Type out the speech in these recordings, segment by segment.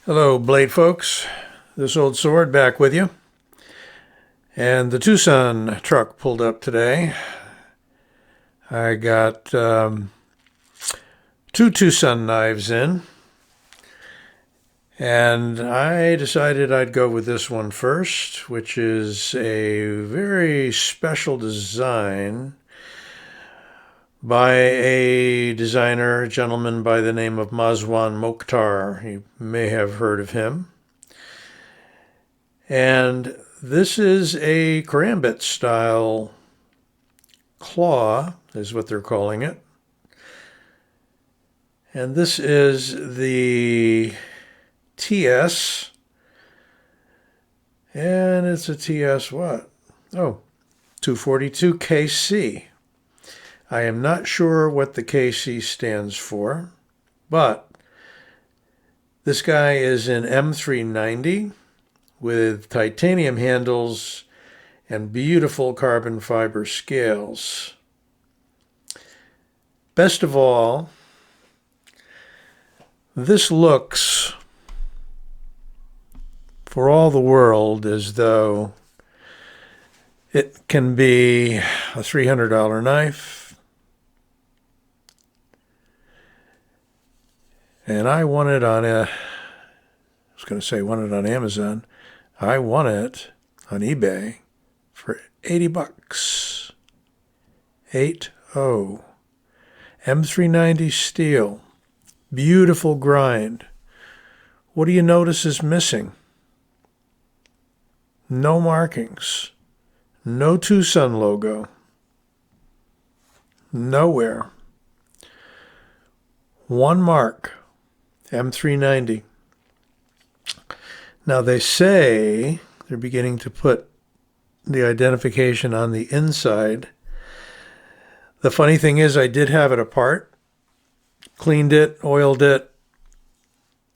Hello, blade folks. This old sword back with you. And the TwoSun truck pulled up today. I got two TwoSun knives in. And I decided I'd go with this one first, which is a very special design by a designer, a gentleman by the name of Mazwan Mokhtar. You may have heard of him. And this is a Karambit style claw, is what they're calling it. And this is the TS, and it's a TS what? Oh, 242 KC. I am not sure what the KC stands for, but this guy is in M390 with titanium handles and beautiful carbon fiber scales. Best of all, this looks, for all the world, as though it can be a $300 knife. And I won it on I was going to say won it on Amazon. I won it on eBay for 80 bucks. 80. M390 steel. Beautiful grind. What do you notice is missing? No markings. No TwoSun logo. Nowhere. One mark. M390. Now they say they're beginning to put the identification on the inside. The funny thing is I did have it apart, cleaned it, oiled it,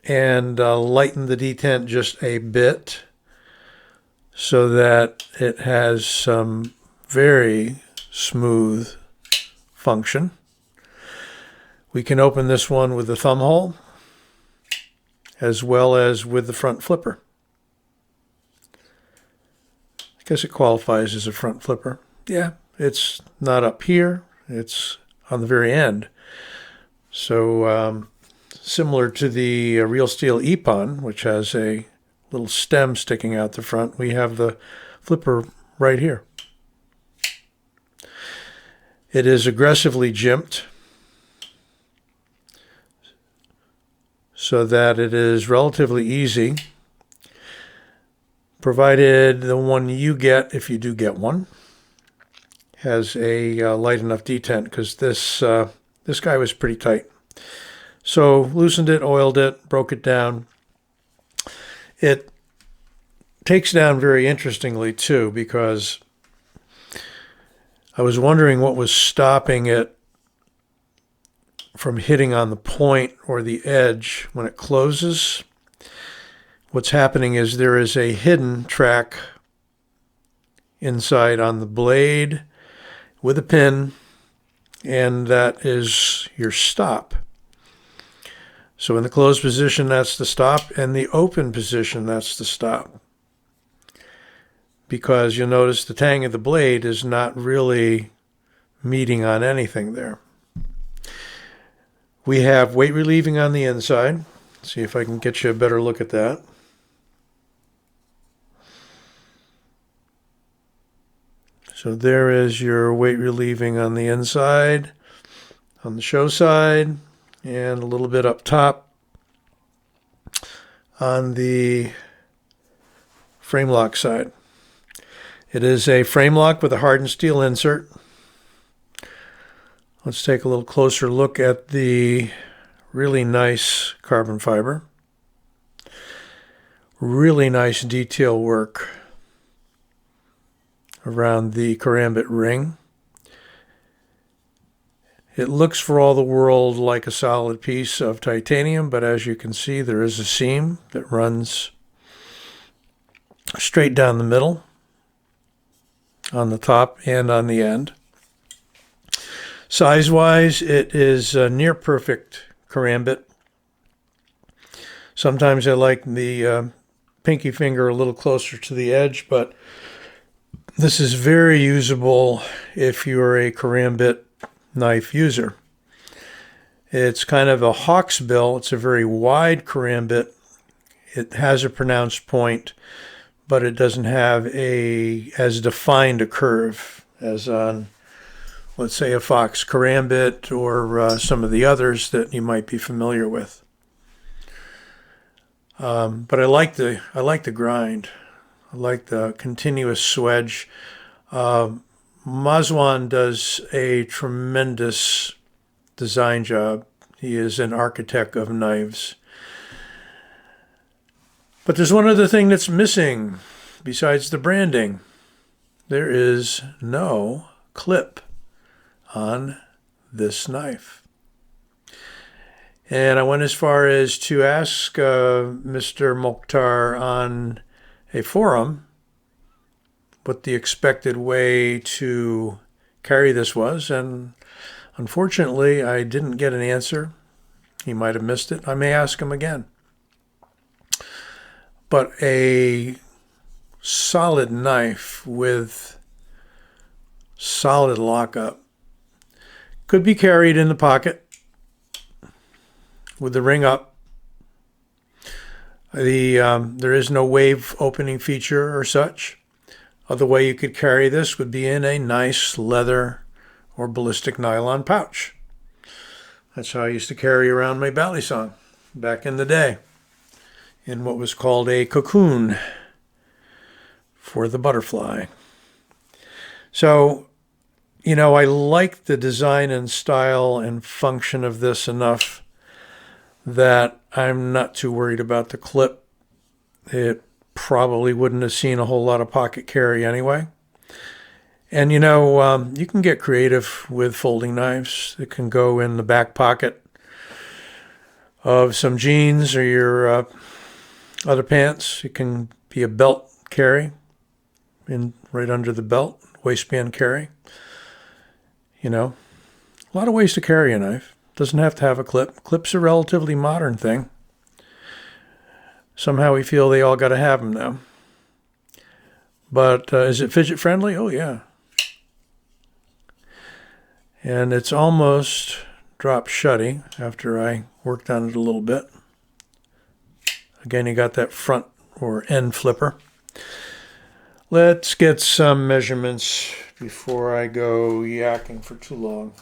and lightened the detent just a bit so that it has some very smooth function. We can open this one with the thumb hole as well as with the front flipper. I guess it qualifies as a front flipper. Yeah, it's not up here, it's on the very end. So similar to the real steel Ippon, which has a little stem sticking out the front, we have the flipper right here. It is aggressively jimped so that it is relatively easy, provided the one you get, if you do get one, has a light enough detent, because this guy was pretty tight. So loosened it, oiled it, broke it down. It takes down very interestingly too, because I was wondering what was stopping it from hitting on the point or the edge when it closes. What's happening is there is a hidden track inside on the blade with a pin, and that is your stop. So in the closed position, that's the stop, and the open position, that's the stop. Because you'll notice the tang of the blade is not really meeting on anything there. We have weight relieving on the inside. See if I can get you a better look at that. So there is your weight relieving on the inside, on the show side, and a little bit up top on the frame lock side. It is a frame lock with a hardened steel insert. Let's take a little closer look at the really nice carbon fiber. Really nice detail work around the Karambit ring. It looks for all the world like a solid piece of titanium, but as you can see, there is a seam that runs straight down the middle, on the top and on the end. Size-wise, it is a near perfect Karambit. Sometimes I like the pinky finger a little closer to the edge, but this is very usable if you're a Karambit knife user. It's kind of a hawk's bill. It's a very wide Karambit. It has a pronounced point, but it doesn't have as defined a curve as on, let's say, a Fox Karambit or some of the others that you might be familiar with. But I like the grind. I like the continuous swedge. Mazwan does a tremendous design job. He is an architect of knives. But there's one other thing that's missing besides the branding. There is no clip on this knife. And I went as far as to ask Mr. Mokhtar on a forum what the expected way to carry this was, and unfortunately I didn't get an answer. He might have missed it. I may ask him again. But a solid knife with solid lockup could be carried in the pocket with the ring up. There is no wave opening feature or such. Other way you could carry this would be in a nice leather or ballistic nylon pouch. That's how I used to carry around my balisong back in the day, in what was called a cocoon for the butterfly. So, you know, I like the design and style and function of this enough that I'm not too worried about the clip. It probably wouldn't have seen a whole lot of pocket carry anyway. And you know, you can get creative with folding knives. It can go in the back pocket of some jeans or your other pants. It can be a belt carry, in right under the belt, waistband carry. You know, a lot of ways to carry a knife. Doesn't have to have a clip. Clips are a relatively modern thing. Somehow we feel they all got to have them now. But is it fidget friendly? Oh yeah. And it's almost drop shutty after I worked on it a little bit. Again, you got that front or end flipper. Let's get some measurements before I go yakking for too long.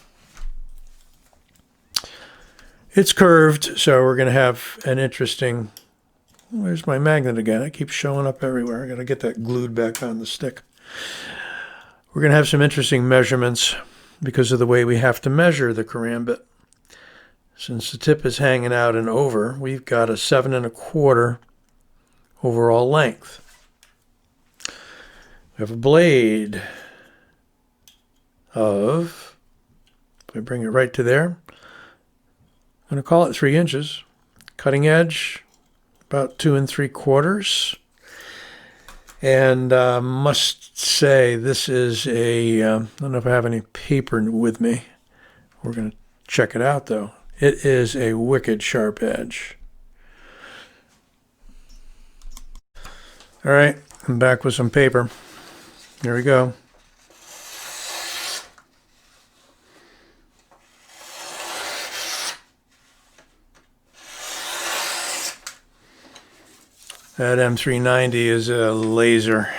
It's curved, so we're going to have an interesting... Where's my magnet again? It keeps showing up everywhere. I got to get that glued back on the stick. We're going to have some interesting measurements because of the way we have to measure the Karambit. Since the tip is hanging out and over, we've got a 7 1/4 overall length. We have a blade of, if I bring it right to there, I'm going to call it 3 inches. Cutting edge, about 2 3/4. And must say, this is a, I don't know if I have any paper with me. We're going to check it out though. It is a wicked sharp edge. All right, I'm back with some paper. Here we go. That M390 is a laser.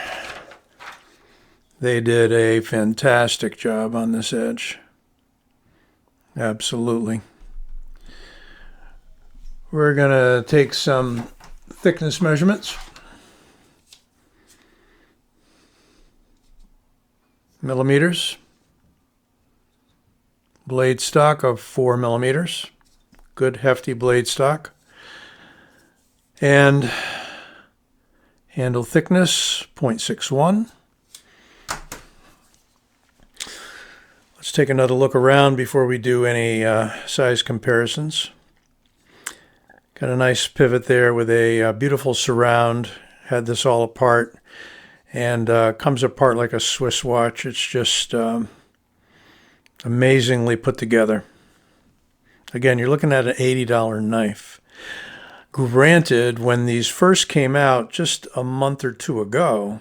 They did a fantastic job on this edge. Absolutely. We're going to take some thickness measurements. Millimeters. Blade stock of 4 millimeters. Good hefty blade stock. And handle thickness 0.61. Let's take another look around before we do any size comparisons. Got a nice pivot there with a beautiful surround. Had this all apart and comes apart like a Swiss watch. It's just amazingly put together. Again, you're looking at an $80 knife. Granted, when these first came out just a month or two ago,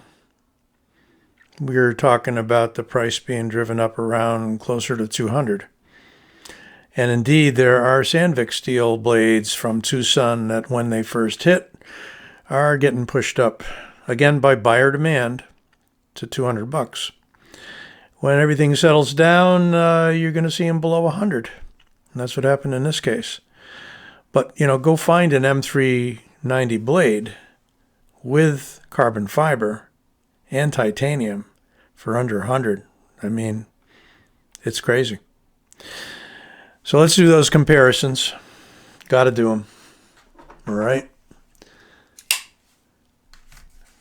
we were talking about the price being driven up around closer to 200. And indeed, there are Sandvik steel blades from TwoSun that when they first hit are getting pushed up, again by buyer demand, to 200 bucks. When everything settles down, you're going to see them below 100. And that's what happened in this case. But, go find an M390 blade with carbon fiber and titanium for under 100. I mean, it's crazy. So let's do those comparisons. Got to do them. All right.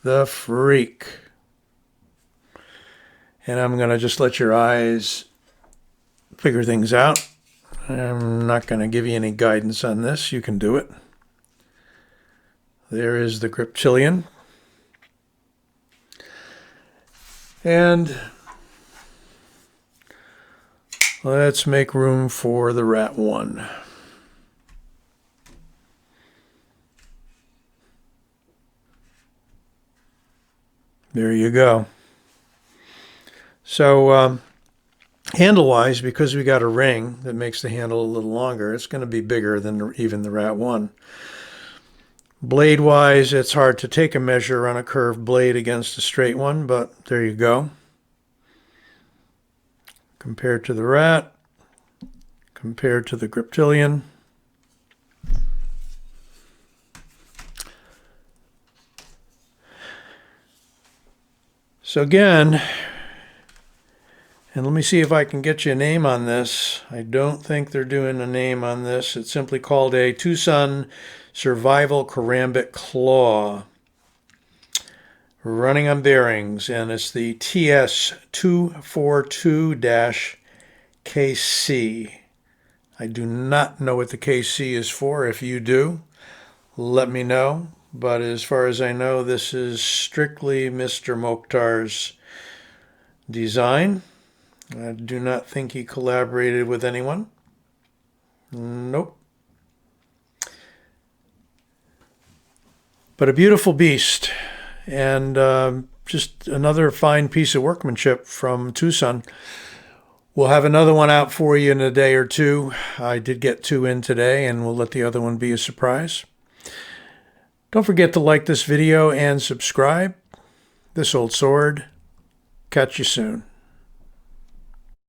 The Freak. And I'm going to just let your eyes figure things out. I'm not going to give you any guidance on this. You can do it. There is the Griptilian. And let's make room for the Rat 1. There you go. So handle-wise, because we got a ring that makes the handle a little longer, it's going to be bigger than even the Rat 1. Blade-wise, it's hard to take a measure on a curved blade against a straight one, but there you go. Compared to the Rat, compared to the Griptilian. So again, and let me see if I can get you a name on this. I don't think they're doing a name on this. It's simply called a TwoSun Survival Karambit Claw. Running on bearings, and it's the TS242-KC. I do not know what the KC is for. If you do, let me know. But as far as I know, this is strictly Mr. Mokhtar's design. I do not think he collaborated with anyone. Nope. But a beautiful beast. And just another fine piece of workmanship from TwoSun. We'll have another one out for you in a day or two. I did get 2 in today, and we'll let the other one be a surprise. Don't forget to like this video and subscribe. This Old Sword. Catch you soon.